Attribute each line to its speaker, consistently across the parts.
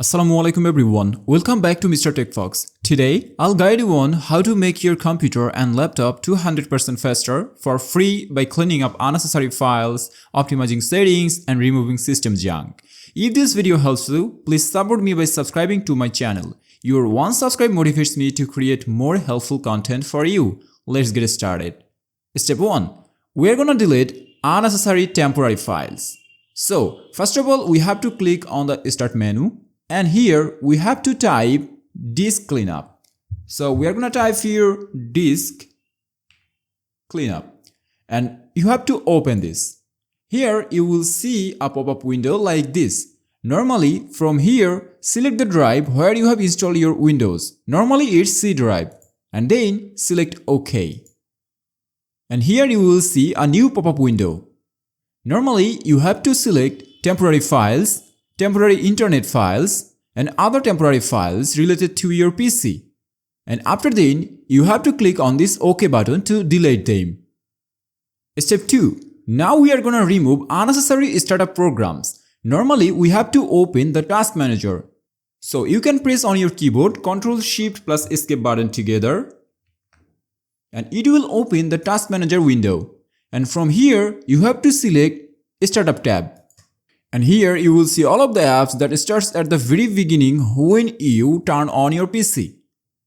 Speaker 1: Assalamualaikum everyone, welcome back to Mr. TechFox. Today, I'll guide you on how to make your computer and laptop 200% faster for free by cleaning up unnecessary files, optimizing settings, and removing system junk. If this video helps you, please support me by subscribing to my channel. Your one subscribe motivates me to create more helpful content for you. Let's get started. Step 1. We're gonna delete unnecessary temporary files. So, first of all, we have to click on the Start menu. And here we have to type disk cleanup. So we are going to type here disk cleanup. And you have to open this. Here you will see a pop-up window like this. Normally from here select the drive where you have installed your Windows. Normally it's C drive. And then select OK. And here you will see a new pop-up window. Normally you have to select temporary files, temporary internet files, and other temporary files related to your PC. And after that, you have to click on this OK button to delete them. Step 2. Now we are going to remove unnecessary startup programs. Normally, we have to open the Task Manager. So you can press on your keyboard Ctrl+Shift+ Escape button together. And it will open the Task Manager window. And from here, you have to select Startup tab. And here you will see all of the apps that starts at the very beginning when you turn on your PC.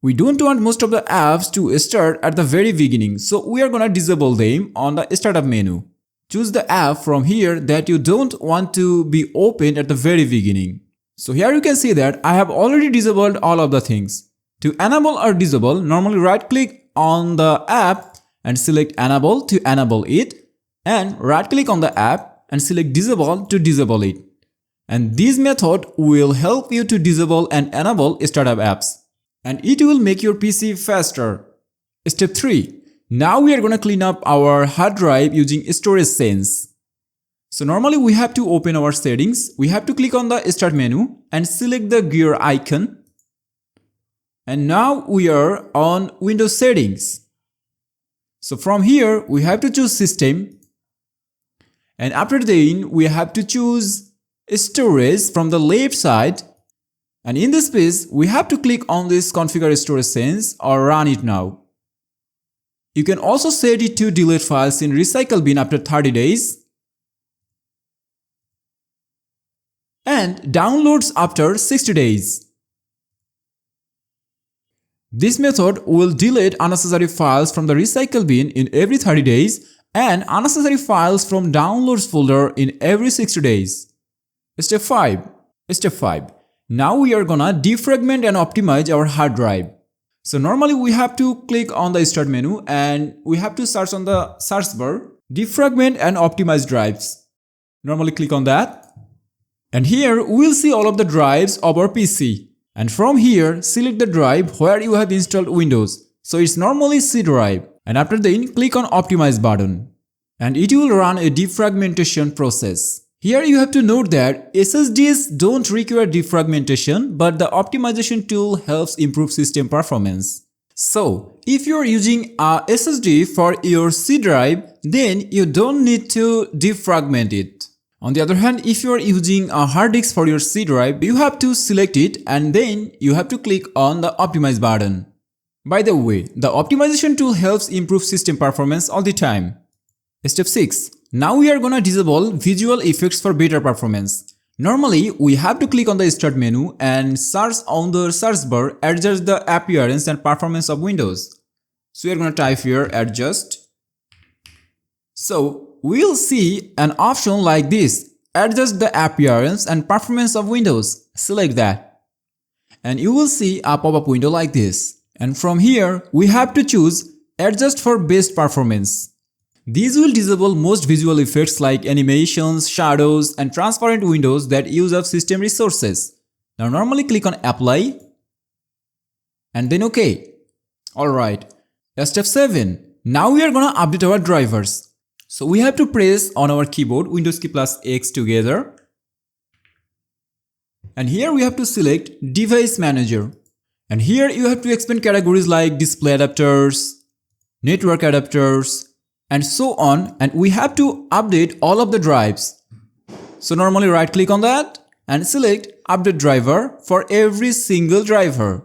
Speaker 1: We don't want most of the apps to start at the very beginning, so we are gonna disable them on the startup menu. Choose the app from here that you don't want to be opened at the very beginning. So here you can see that I have already disabled all of the things. To enable or disable, normally right click on the app and select enable to enable it, and right click on the app and select disable to disable it. And this method will help you to disable and enable startup apps. And it will make your PC faster. Step 3. Now we are going to clean up our hard drive using Storage Sense. So normally we have to open our settings. We have to click on the Start menu and select the gear icon. And now we are on Windows Settings. So from here we have to choose System. And after that, we have to choose Storage from the left side. And in this space, we have to click on this Configure Storage Sense or Run it now. You can also set it to delete files in Recycle Bin after 30 days. And downloads after 60 days. This method will delete unnecessary files from the Recycle Bin in every 30 days. And unnecessary files from downloads folder in every 60 days. Step 5. Now we are gonna defragment and optimize our hard drive. So normally we have to click on the Start menu and we have to search on the search bar defragment and optimize drives. Normally click on that. And here we'll see all of the drives of our PC. And from here select the drive where you have installed Windows. So it's normally C drive. And after that, click on Optimize button. And it will run a defragmentation process. Here you have to note that SSDs don't require defragmentation, but the optimization tool helps improve system performance. So, if you are using a SSD for your C drive, then you don't need to defragment it. On the other hand, if you are using a hard disk for your C drive, you have to select it and then you have to click on the Optimize button. By the way, the optimization tool helps improve system performance all the time. Step 6. Now we are gonna disable visual effects for better performance. Normally, we have to click on the Start menu and search on the search bar adjust the appearance and performance of Windows. So we are gonna type here adjust. So we'll see an option like this, adjust the appearance and performance of Windows. Select that. And you will see a pop-up window like this. And from here, we have to choose Adjust for Best Performance. These will disable most visual effects like animations, shadows, and transparent windows that use up system resources. Now normally click on Apply and then OK. Alright. Step 7. Now we are gonna update our drivers. So we have to press on our keyboard Windows key plus X together. And here we have to select Device Manager. And here you have to expand categories like display adapters, network adapters, and so on. And we have to update all of the drives. So normally right click on that and select Update Driver for every single driver.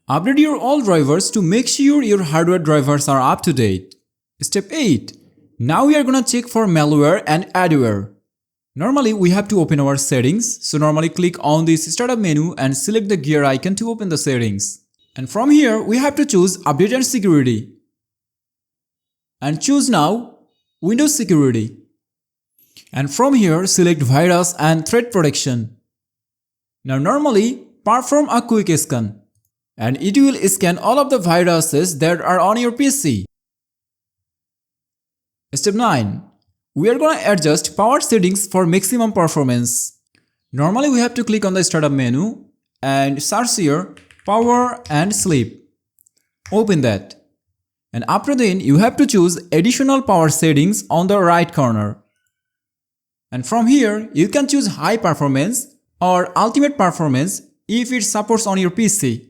Speaker 1: Update your all drivers to make sure your hardware drivers are up to date. Step 8. Now we are gonna check for malware and adware. Normally we have to open our settings, so normally click on this startup menu and select the gear icon to open the settings. And from here we have to choose Update and Security. And choose now Windows Security. And from here select Virus and Threat Protection. Now normally perform a quick scan. And it will scan all of the viruses that are on your PC. Step 9. We are going to adjust power settings for maximum performance. Normally we have to click on the startup menu and search here power and sleep. Open that. And after then you have to choose additional power settings on the right corner. And from here you can choose high performance or ultimate performance if it supports on your PC.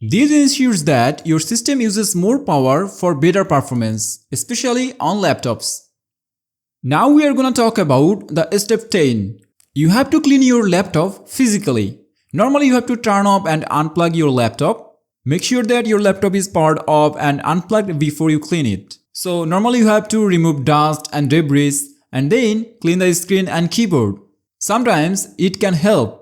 Speaker 1: This ensures that your system uses more power for better performance, especially on laptops. Now we are going to talk about the step 10. You have to clean your laptop physically. Normally you have to turn off and unplug your laptop. Make sure that your laptop is powered off and unplugged before you clean it. So normally you have to remove dust and debris and then clean the screen and keyboard. Sometimes it can help.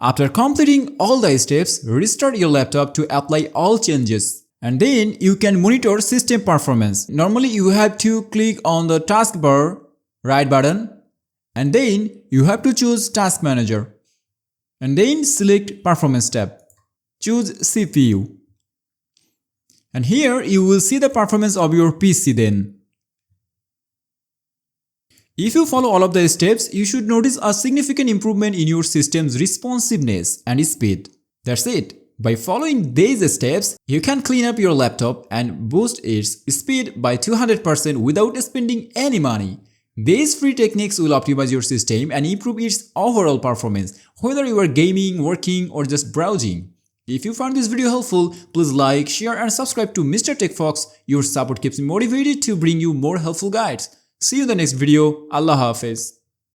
Speaker 1: After completing all the steps, restart your laptop to apply all changes. And then you can monitor system performance. Normally you have to click on the taskbar, right button, and then you have to choose Task Manager. And then select Performance tab. Choose CPU. And here you will see the performance of your PC then. If you follow all of the steps, you should notice a significant improvement in your system's responsiveness and speed. That's it. By following these steps, you can clean up your laptop and boost its speed by 200% without spending any money. These free techniques will optimize your system and improve its overall performance, whether you are gaming, working, or just browsing. If you found this video helpful, please like, share, and subscribe to Mr. TechFox. Your support keeps me motivated to bring you more helpful guides. See you in the next video. Allah Hafiz.